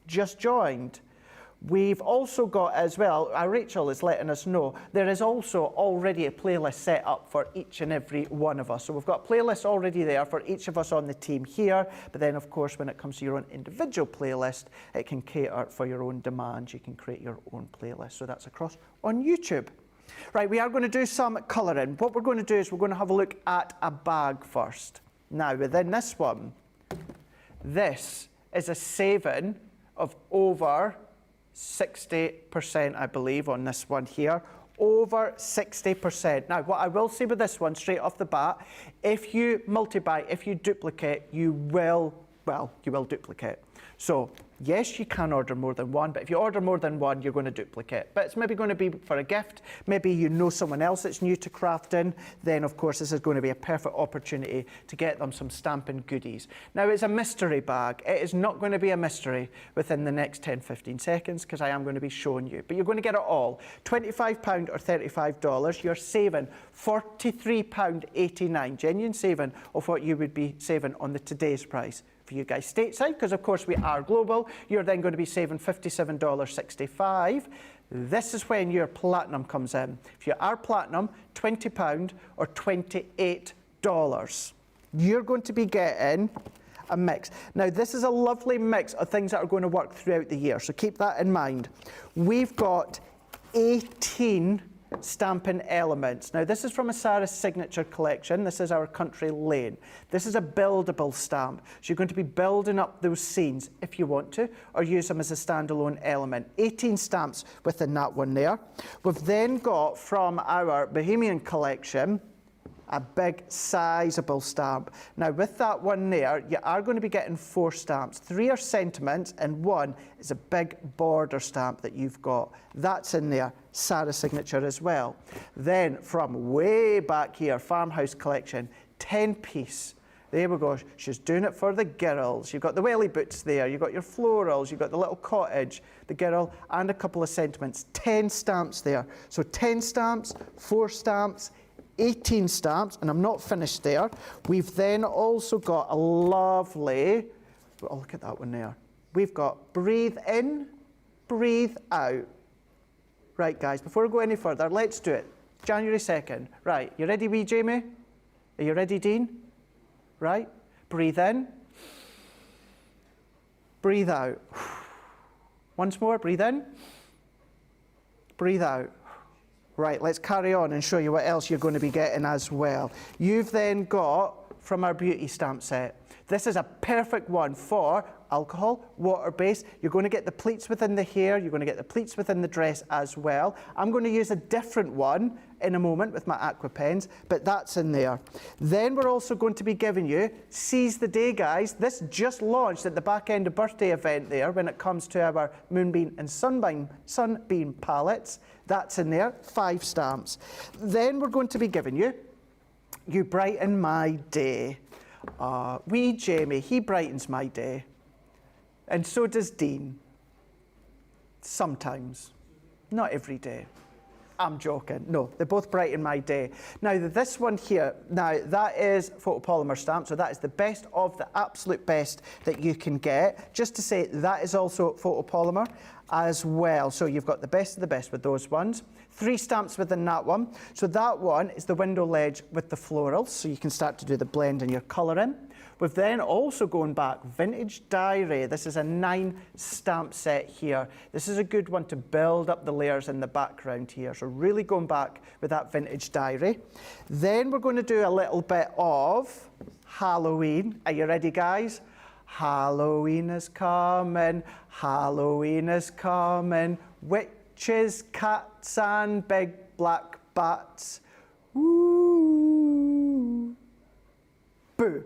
just joined. We've also got as well, Rachel is letting us know, there is also already a playlist set up for each and every one of us. So we've got playlists already there for each of us on the team here. But then, of course, when it comes to your own individual playlist, it can cater for your own demands. You can create your own playlist. So that's across on YouTube. Right, we are going to do some colouring. What we're going to do is we're going to have a look at a bag first. Now, within this one, this is a saving of over 60%, I believe, on this one here. Over 60%. Now, what I will say with this one, straight off the bat, if you multi-buy, if you duplicate, you will duplicate. So yes, you can order more than one, but if you order more than one, you're going to duplicate. But it's maybe going to be for a gift. Maybe you know someone else that's new to crafting. Then, of course, this is going to be a perfect opportunity to get them some stamping goodies. Now, it's a mystery bag. It is not going to be a mystery within the next 10, 15 seconds because I am going to be showing you. But you're going to get it all. £25 or $35. You're saving £43.89. Genuine saving of what you would be saving on the today's price. For you guys stateside, because of course we are global, you're then going to be saving $57.65. This is when your platinum comes in. If you are platinum, £20 or $28. You're going to be getting a mix. Now, this is a lovely mix of things that are going to work throughout the year, so keep that in mind. We've got 18 stamping elements. Now, this is from a Sarah's signature collection. This is our Country Lane. This is a buildable stamp. So you're going to be building up those scenes if you want to, or use them as a standalone element. 18 stamps within that one there. We've then got from our Bohemian collection a big sizable stamp. Now with that one there, you are going to be getting 4 stamps. 3 are sentiments and 1 is a big border stamp that you've got. That's in there, Sarah's signature as well. Then from way back here, Farmhouse collection, 10-piece. There we go, she's doing it for the girls. You've got the welly boots there, you've got your florals, you've got the little cottage, the girl, and a couple of sentiments. 10 stamps there. So 10 stamps, 4 stamps, 18 stamps, and I'm not finished there. We've then also got a lovely, oh, look at that one there. We've got breathe in, breathe out. Right, guys, before I go any further, let's do it. January 2nd. Right, you ready, wee Jamie? Are you ready, Dean? Right, breathe in, breathe out. Once more, breathe in, breathe out. Right, let's carry on and show you what else you're going to be getting as well. You've then got from our beauty stamp set. This is a perfect one for alcohol, water-based. You're going to get the pleats within the hair, you're going to get the pleats within the dress as well. I'm going to use a different one in a moment with my aqua pens, but that's in there. Then we're also going to be giving you Seize the Day, guys. This just launched at the back end of birthday event there when it comes to our Moonbeam and Sunbeam palettes. That's in there, 5 stamps. Then we're going to be giving you You Brighten My Day. Wee Jamie, he brightens my day. And so does Dean. Sometimes. Not every day. I'm joking. No, they both brighten my day. Now, this one here, now that is photopolymer stamp, so that is the best of the absolute best that you can get. Just to say, that is also photopolymer as well. So you've got the best of the best with those ones. 3 stamps within that one. So that one is the window ledge with the florals, so you can start to do the blend and your colouring. We've then also going back, Vintage Diary. This is a 9 stamp set here. This is a good one to build up the layers in the background here. So really going back with that Vintage Diary. Then we're going to do a little bit of Halloween. Are you ready, guys? Halloween is coming, Halloween is coming. Witches, cats, and big black bats. Woo! Boo!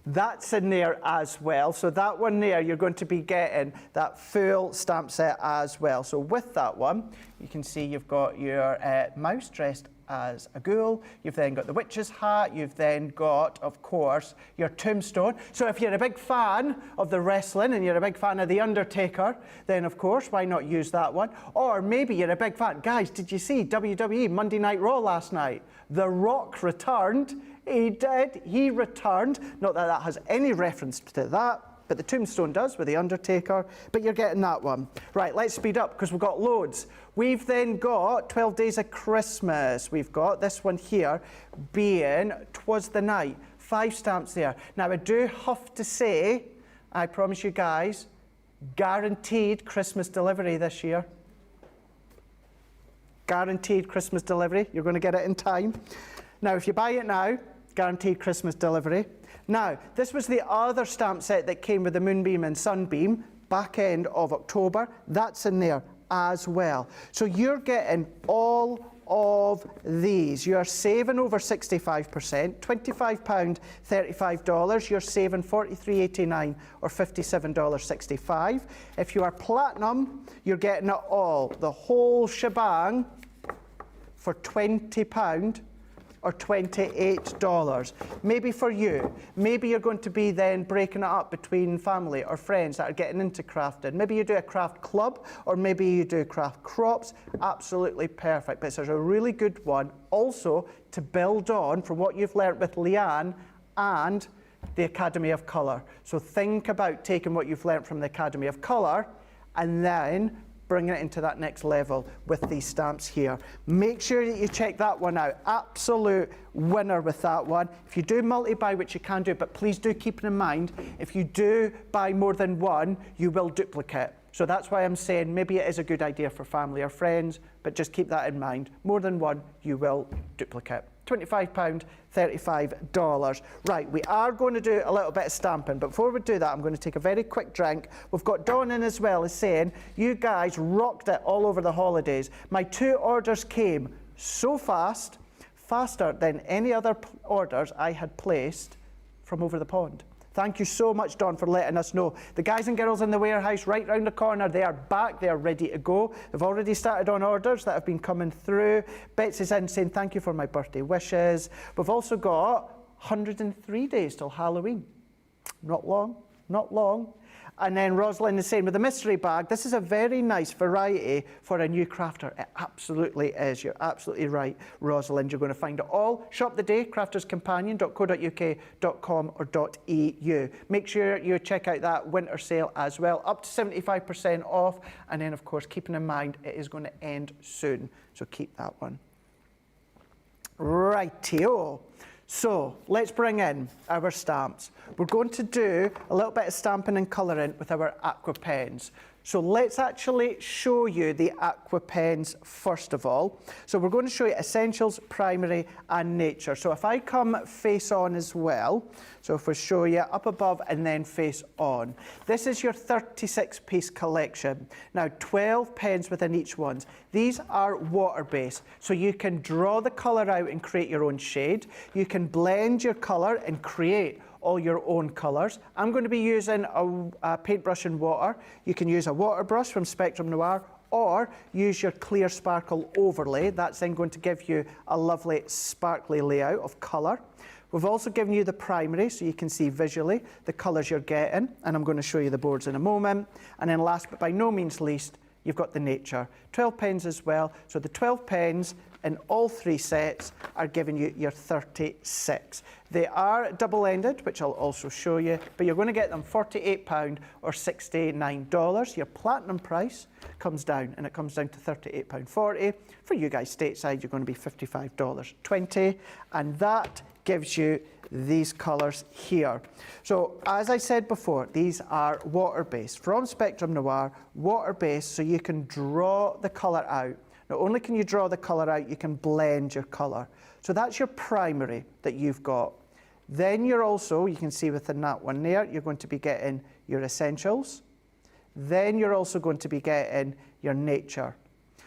That's in there as well. So that one there, you're going to be getting that full stamp set as well. So with that one, you can see you've got your mouse dressed as a ghoul. You've then got the witch's hat. You've then got, of course, your tombstone. So if you're a big fan of the wrestling and you're a big fan of The Undertaker, then of course, why not use that one? Or maybe you're a big fan. Guys, did you see WWE Monday Night Raw last night? The Rock returned. He did. He returned. Not that that has any reference to that, but the tombstone does with The Undertaker. But you're getting that one. Right, let's speed up because we've got loads. We've then got 12 Days of Christmas. We've got this one here being 'Twas the Night. 5 stamps there. Now, I do have to say, I promise you guys, guaranteed Christmas delivery this year. Guaranteed Christmas delivery. You're going to get it in time. Now, if you buy it now, guaranteed Christmas delivery. Now, this was the other stamp set that came with the Moonbeam and Sunbeam, back end of October. That's in there as well. So you're getting all of these, you're saving over 65%, £25, $35, you're saving $43.89 or $57.65. If you are platinum, you're getting it all, the whole shebang, for £20 or $28. Maybe for you, maybe you're going to be then breaking it up between family or friends that are getting into crafting. Maybe you do a craft club, or maybe you do craft crops. Absolutely perfect. But it's a really good one also to build on from what you've learnt with Leanne and the Academy of Colour. So think about taking what you've learnt from the Academy of Colour and then bringing it into that next level with these stamps here. Make sure that you check that one out. Absolute winner with that one. If you do multi-buy, which you can do, but please do keep in mind, if you do buy more than one, you will duplicate. So that's why I'm saying maybe it is a good idea for family or friends, but just keep that in mind. More than one, you will duplicate. £25, $35. Right, we are going to do a little bit of stamping, but before we do that, I'm going to take a very quick drink. We've got Dawn in as well as saying, you guys rocked it all over the holidays. My 2 orders came so fast, faster than any other orders I had placed from over the pond. Thank you so much, Dawn, for letting us know. The guys and girls in the warehouse right round the corner, they are back, they are ready to go. They've already started on orders that have been coming through. Betsy's in saying thank you for my birthday wishes. We've also got 103 days till Halloween. Not long, not long. And then Rosalind is saying, with the mystery bag, this is a very nice variety for a new crafter. It absolutely is. You're absolutely right, Rosalind. You're going to find it all. Shop the day, crafterscompanion.co.uk.com or .eu. Make sure you check out that winter sale as well, up to 75% off. And then, of course, keeping in mind, it is going to end soon. So keep that one. Rightio. So let's bring in our stamps. We're going to do a little bit of stamping and colouring with our aqua pens. So let's actually show you the aqua pens first of all. So we're going to show you Essentials, Primary and Nature. So if I come face on as well, so if we show you up above and then face on. This is your 36-piece collection. Now 12 pens within each one. These are water-based, so you can draw the colour out and create your own shade. You can blend your colour and create all your own colours. I'm going to be using a paintbrush in water. You can use a water brush from Spectrum Noir or use your clear sparkle overlay. That's then going to give you a lovely sparkly layout of colour. We've also given you the primary so you can see visually the colours you're getting, and I'm going to show you the boards in a moment. And then last but by no means least, you've got the nature. 12 pens as well. So the 12 pens in all 3 sets are giving you your 36. They are double-ended, which I'll also show you, but you're going to get them £48 or $69. Your platinum price comes down, and it comes down to £38.40. For you guys stateside, you're going to be $55.20, and that gives you these colours here. So as I said before, these are water-based from Spectrum Noir, water-based, so you can draw the colour out. Not only can you draw the colour out, you can blend your colour. So that's your primary that you've got. Then you're also, you can see within that one there, you're going to be getting your essentials. Then you're also going to be getting your nature.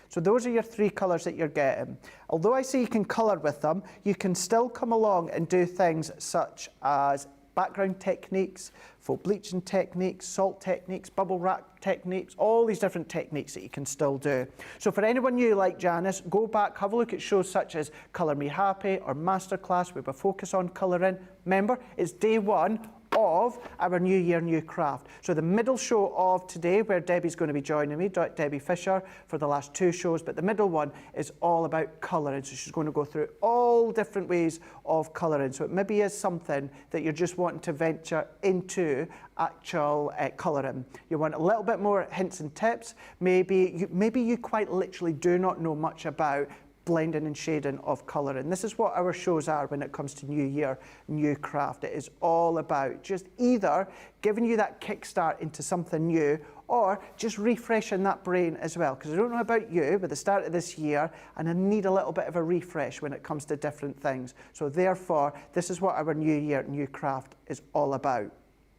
So those are your 3 colours that you're getting. Although I say you can colour with them, you can still come along and do things such as background techniques, full bleaching techniques, salt techniques, bubble wrap techniques, all these different techniques that you can still do. So for anyone new like Janice, go back, have a look at shows such as Colour Me Happy or Masterclass where we focus on colouring. Remember, it's day 1 of our New Year, New Craft. So the middle show of today, where Debbie's going to be joining me, Debbie Fisher, for the last 2 shows, but the middle one is all about colouring. So she's going to go through all different ways of colouring. So it maybe is something that you're just wanting to venture into actual colouring. You want a little bit more hints and tips. Maybe you quite literally do not know much about blending and shading of colour. And this is what our shows are when it comes to New Year, New Craft. It is all about just either giving you that kickstart into something new or just refreshing that brain as well. Because I don't know about you, but the start of this year, and I need a little bit of a refresh when it comes to different things. So therefore, this is what our New Year, New Craft is all about.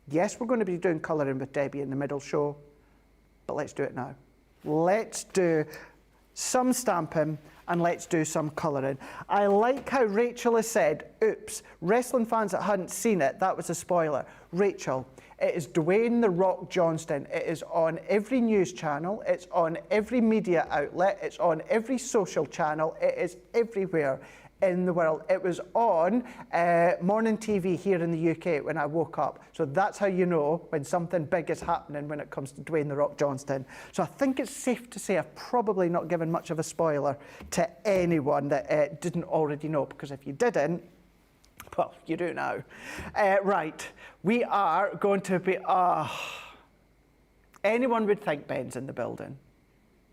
Yes, we're going to be doing colouring with Debbie in the middle show, but let's do it now. Let's do some stamping, and let's do some colouring. I like how Rachel has said, oops, wrestling fans that hadn't seen it, that was a spoiler. Rachel, it is Dwayne "The Rock" Johnston. It is on every news channel, it's on every media outlet, it's on every social channel, it is everywhere in the world. It was on morning TV here in the UK when I woke up. So that's how you know when something big is happening when it comes to Dwayne "The Rock" Johnston. So I think it's safe to say I've probably not given much of a spoiler to anyone that didn't already know, because if you didn't, well, you do now. Right, we are going to be... anyone would think Ben's in the building.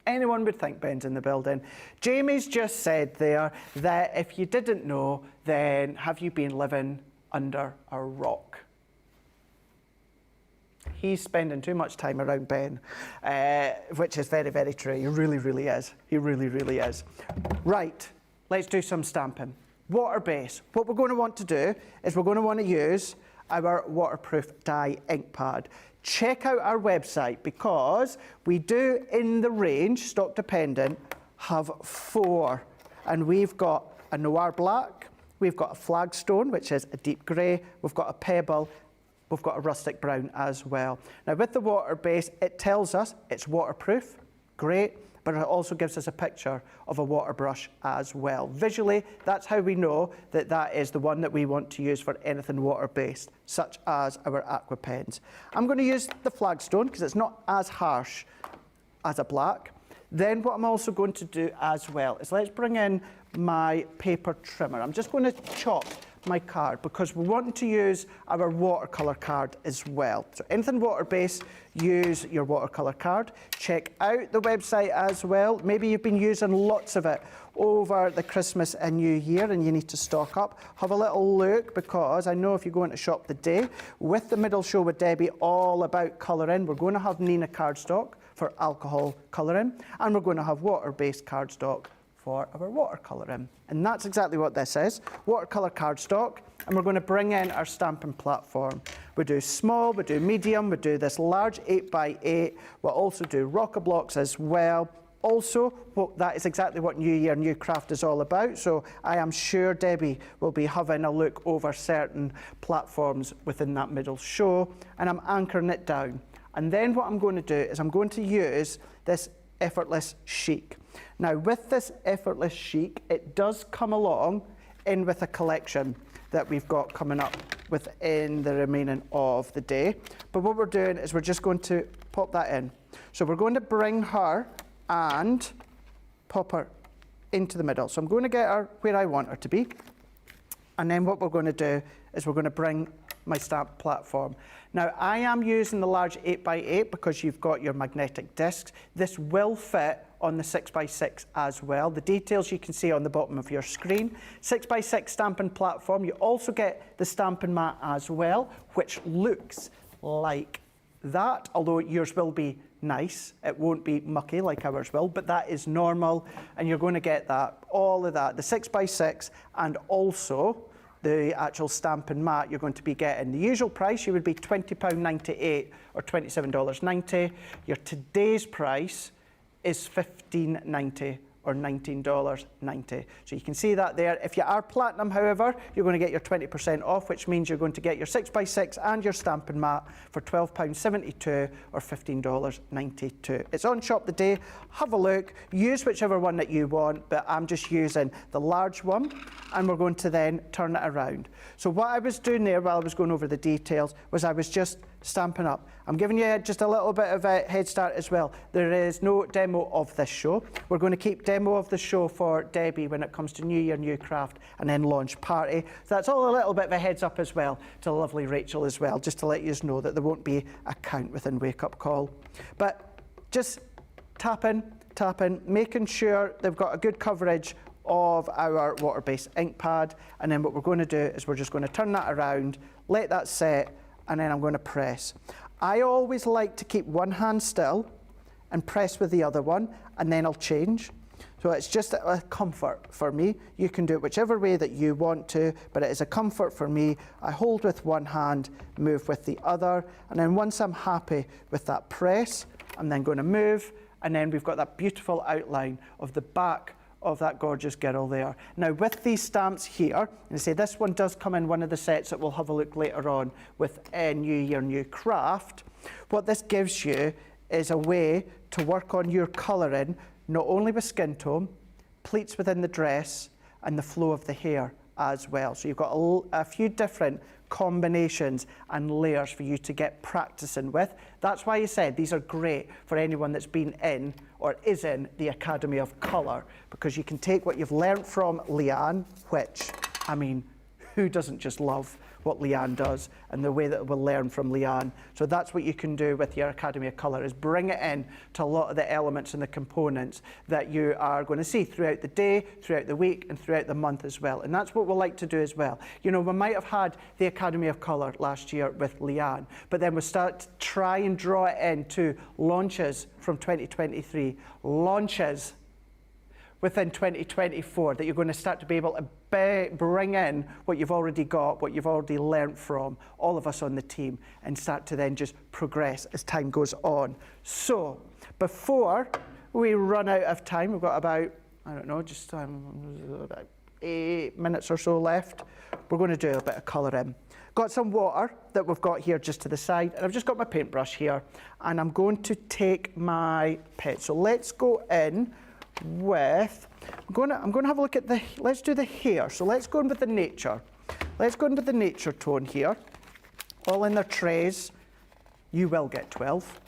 Anyone would think Ben's in the building. Jamie's just said there that if you didn't know, then have you been living under a rock? He's spending too much time around Ben, which is very, very true. He really, really is. He really, really is. Right, let's do some stamping. Water base. What we're going to want to do is we're going to want to use our waterproof dye ink pad. Check out our website, because we do, in the range, stock dependent, have 4. And we've got a noir black, we've got a flagstone, which is a deep grey, we've got a pebble, we've got a rustic brown as well. Now with the water base, it tells us it's waterproof, great, but it also gives us a picture of a water brush as well. Visually, that's how we know that that is the one that we want to use for anything water-based, such as our aqua pens. I'm going to use the flagstone because it's not as harsh as a black. Then what I'm also going to do as well is let's bring in my paper trimmer. I'm just going to chop my card because we're wanting to use our watercolour card as well. So anything water-based, use your watercolour card. Check out the website as well. Maybe you've been using lots of it over the Christmas and New Year and you need to stock up. Have a little look, because I know if you go into shop the day, with the middle show with Debbie all about colouring, we're going to have Nina cardstock for alcohol colouring, and we're going to have water-based cardstock for our watercolouring. And that's exactly what this is, watercolour cardstock, and we're going to bring in our stamping platform. We do small, we do medium, we do this large 8x8, we'll also do rocker blocks as well. Also, that is exactly what New Year, New Craft is all about, so I am sure Debbie will be having a look over certain platforms within that middle show, and I'm anchoring it down. And then what I'm going to do is I'm going to use this Effortless Chic. Now with this Effortless Chic, it does come along in with a collection that we've got coming up within the remaining of the day. But what we're doing is we're just going to pop that in. So we're going to bring her and pop her into the middle. So I'm going to get her where I want her to be. And then what we're going to do is we're going to bring my stamp platform. Now I am using the large 8x8 because you've got your magnetic discs. This will fit on the 6x6 as well. The details you can see on the bottom of your screen. 6x6 stamping platform. You also get the stamping mat as well, which looks like that, although yours will be nice. It won't be mucky like ours will, but that is normal, and you're going to get that, all of that, the 6x6, and also the actual stamping mat you're going to be getting. The usual price, you would be £20.98 or $27.90. Your today's price is $15.90 or $19.90. So you can see that there. If you are platinum, however, you're going to get your 20% off, which means you're going to get your 6x6 and your stamping mat for £12.72 or $15.92. It's on Shop the Day. Have a look. Use whichever one that you want, but I'm just using the large one, and we're going to then turn it around. So what I was doing there while I was going over the details was I was just stamping up. I'm giving you just a little bit of a head start as well. There is no demo of this show. We're going to keep demo of the show for Debbie when it comes to New Year, New Craft, and then launch party. So that's all a little bit of a heads up as well to the lovely Rachel as well, just to let you know that there won't be a count within Wake Up Call. But just tapping, making sure they've got a good coverage of our water-based ink pad, and then what we're going to do is we're just going to turn that around, let that set, and then I'm going to press. I always like to keep one hand still and press with the other one, and then I'll change. So it's just a comfort for me. You can do it whichever way that you want to, but it is a comfort for me. I hold with one hand, move with the other, and then once I'm happy with that press, I'm then going to move And then we've got that beautiful outline of the back of that gorgeous girl there. Now with these stamps here, and I say this one does come in one of the sets that we'll have a look later on with New Year, New Craft. What this gives you is a way to work on your colouring, not only with skin tone, pleats within the dress, and the flow of the hair as well. So you've got a few different combinations and layers for you to get practicing with. That's why I said these are great for anyone that's been in or is in the Academy of Colour, because you can take what you've learnt from Leanne, which, I mean, who doesn't just love what Leanne does and the way that we'll learn from Leanne. So that's what you can do with your Academy of Colour, is bring it in to a lot of the elements and the components that you are going to see throughout the day, throughout the week and throughout the month as well. And that's what we'll like to do as well. You know, we might have had the Academy of Colour last year with Leanne, but then we'll start to try and draw it into launches from 2023, launches within 2024, that you're going to start to be able to bring in what you've already got, what you've already learnt from all of us on the team, and start to then just progress as time goes on. So before we run out of time, we've got about, I don't know, just about 8 minutes or so left. We're going to do a bit of colouring. Got some water that we've got here just to the side, and I've just got my paintbrush here, and I'm going to take my pen. So let's go in with, I'm going to have a look at the, let's do the hair. So let's go in with the nature. Let's go in with the nature tone here. All in their trays. You will get 12.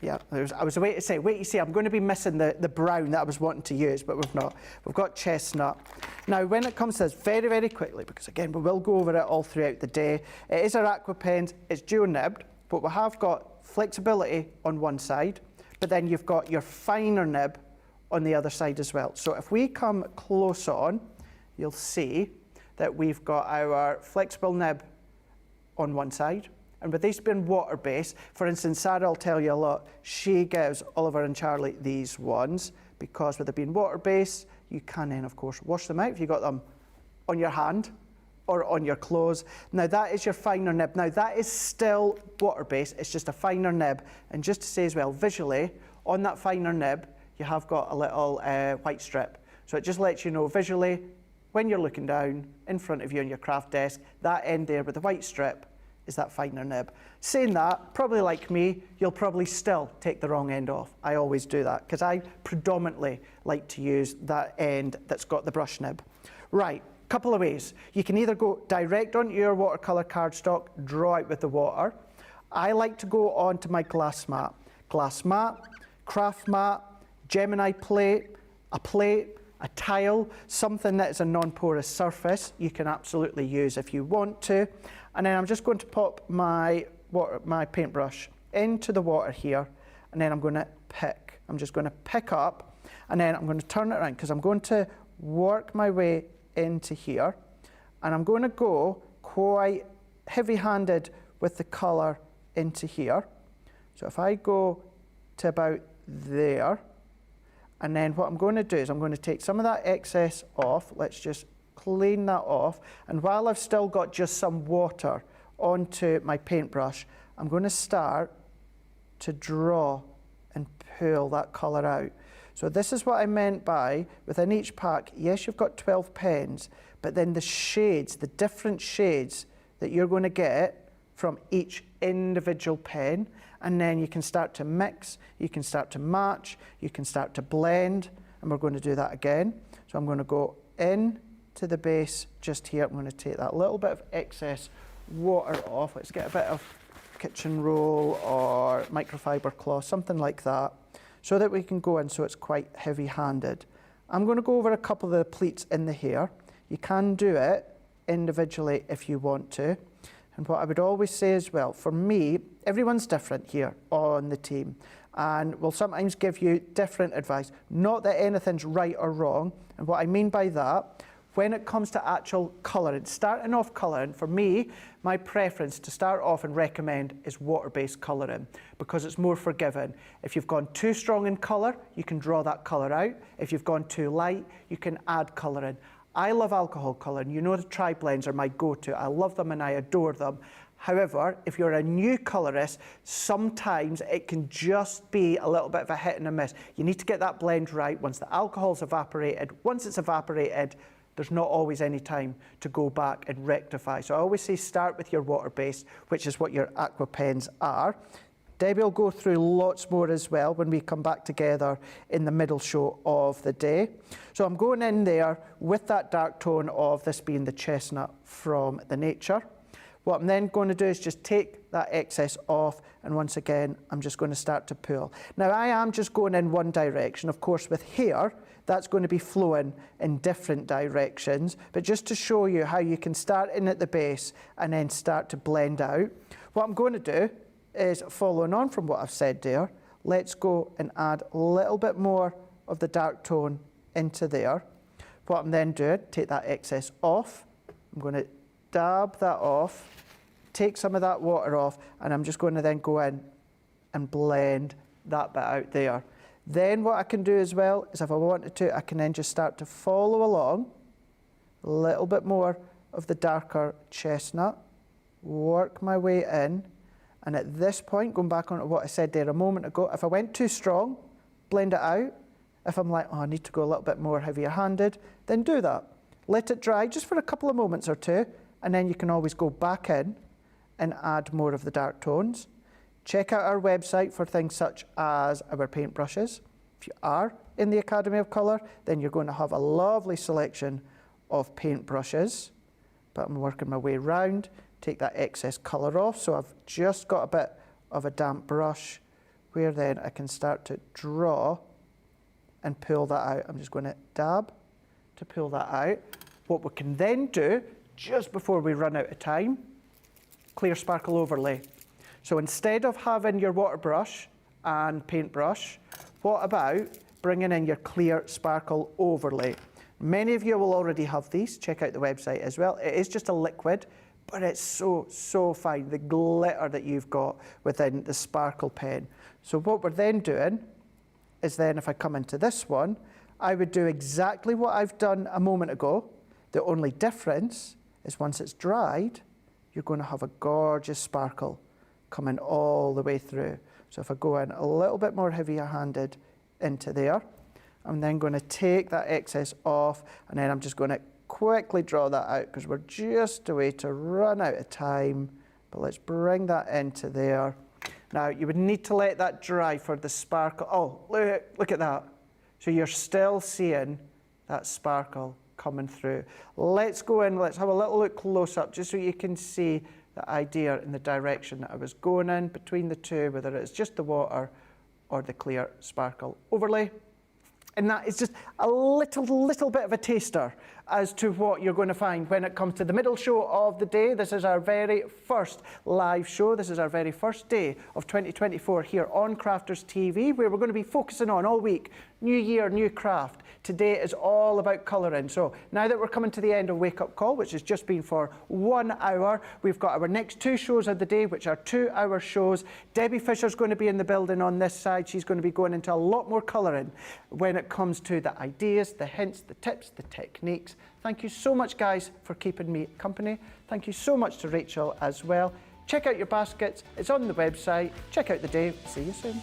Yeah, I was waiting to say, wait, you see, I'm going to be missing the brown that I was wanting to use, but we've not. We've got chestnut. Now, when it comes to this, very, very quickly, because again, we will go over it all throughout the day. It is our aqua pens, it's dual nibbed, but we have got flexibility on one side, but then you've got your finer nib on the other side as well. So if we come close on, you'll see that we've got our flexible nib on one side. And with these being water-based, for instance, Sarah will tell you a lot, she gives Oliver and Charlie these ones, because with it being water-based, you can then, of course, wash them out if you've got them on your hand or on your clothes. Now that is your finer nib. Now that is still water-based, it's just a finer nib. And just to say as well, visually, on that finer nib, you have got a little white strip. So it just lets you know visually, when you're looking down in front of you on your craft desk, that end there with the white strip is that finer nib. Saying that, probably like me, you'll probably still take the wrong end off. I always do that, because I predominantly like to use that end that's got the brush nib. Right. Couple of ways. You can either go direct onto your watercolour cardstock, draw out with the water. I like to go onto my glass mat. Glass mat, craft mat, Gemini plate, a tile, something that is a non-porous surface you can absolutely use if you want to. And then I'm just going to pop my paintbrush into the water here, and then I'm going to pick. I'm just going to pick up, and then I'm going to turn it around, because I'm going to work my way into here, and I'm going to go quite heavy-handed with the colour into here. So if I go to about there, and then what I'm going to do is I'm going to take some of that excess off. Let's just clean that off, and while I've still got just some water onto my paintbrush, I'm going to start to draw and pull that colour out. So this is what I meant by, within each pack, yes, you've got 12 pens, but then the shades, the different shades that you're going to get from each individual pen, and then you can start to mix, you can start to match, you can start to blend, and we're going to do that again. So I'm going to go in to the base just here. I'm going to take that little bit of excess water off. Let's get a bit of kitchen roll or microfiber cloth, something like that, so that we can go in so it's quite heavy-handed. I'm going to go over a couple of the pleats in the hair. You can do it individually if you want to. And what I would always say as well, for me, everyone's different here on the team, and will sometimes give you different advice. Not that anything's right or wrong, and what I mean by that, when it comes to actual colouring, starting off colouring, for me, my preference to start off and recommend is water-based colouring, because it's more forgiving. If you've gone too strong in colour, you can draw that colour out. If you've gone too light, you can add colour in. I love alcohol colouring. You know the tri-blends are my go-to. I love them and I adore them. However, if you're a new colourist, sometimes it can just be a little bit of a hit and a miss. You need to get that blend right once the alcohol's evaporated. Once it's evaporated, there's not always any time to go back and rectify. So I always say start with your water-based, which is what your aqua pens are. Debbie will go through lots more as well when we come back together in the middle show of the day. So I'm going in there with that dark tone of this being the chestnut from the Nature. What I'm then going to do is just take that excess off, and once again, I'm just going to start to pull. Now, I am just going in one direction. Of course, with hair, that's going to be flowing in different directions, but just to show you how you can start in at the base and then start to blend out. What I'm going to do is, following on from what I've said there, let's go and add a little bit more of the dark tone into there. What I'm then doing, take that excess off. I'm going to dab that off, take some of that water off, and I'm just going to then go in and blend that bit out there. Then what I can do as well is, if I wanted to, I can then just start to follow along a little bit more of the darker chestnut, work my way in, and at this point, going back on to what I said there a moment ago, if I went too strong, blend it out. If I'm like, oh, I need to go a little bit more heavier-handed, then do that. Let it dry just for a couple of moments or two, and then you can always go back in and add more of the dark tones. Check out our website for things such as our paintbrushes. If you are in the Academy of Colour, then you're going to have a lovely selection of paintbrushes. But I'm working my way round, take that excess colour off. So I've just got a bit of a damp brush where then I can start to draw and pull that out. I'm just going to dab to pull that out. What we can then do, just before we run out of time, clear sparkle overlay. So instead of having your water brush and paintbrush, what about bringing in your clear sparkle overlay? Many of you will already have these. Check out the website as well. It is just a liquid, but it's so fine, the glitter that you've got within the sparkle pen. So what we're then doing is then, if I come into this one, I would do exactly what I've done a moment ago. The only difference is once it's dried, you're going to have a gorgeous sparkle coming all the way through. So if I go in a little bit more heavier-handed into there, I'm then going to take that excess off, and then I'm just going to quickly draw that out because we're just a way to run out of time. But let's bring that into there. Now, you would need to let that dry for the sparkle. Oh, look at that. So you're still seeing that sparkle coming through. Let's go in, let's have a little look close up just so you can see the idea in the direction that I was going in between the two, whether it's just the water or the clear sparkle overlay. And that is just a little bit of a taster as to what you're going to find when it comes to the middle show of the day. This is our very first live show. This is our very first day of 2024 here on Crafters TV, where we're going to be focusing on all week, new year, new craft. Today is all about colouring. So now that we're coming to the end of Wake Up Call, which has just been for 1 hour, we've got our next 2 shows of the day, which are 2-hour shows. Debbie Fisher's going to be in the building on this side. She's going to be going into a lot more colouring when it comes to the ideas, the hints, the tips, the techniques. Thank you so much, guys, for keeping me company. Thank you so much to Rachel as well. Check out your baskets. It's on the website. Check out the day. See you soon.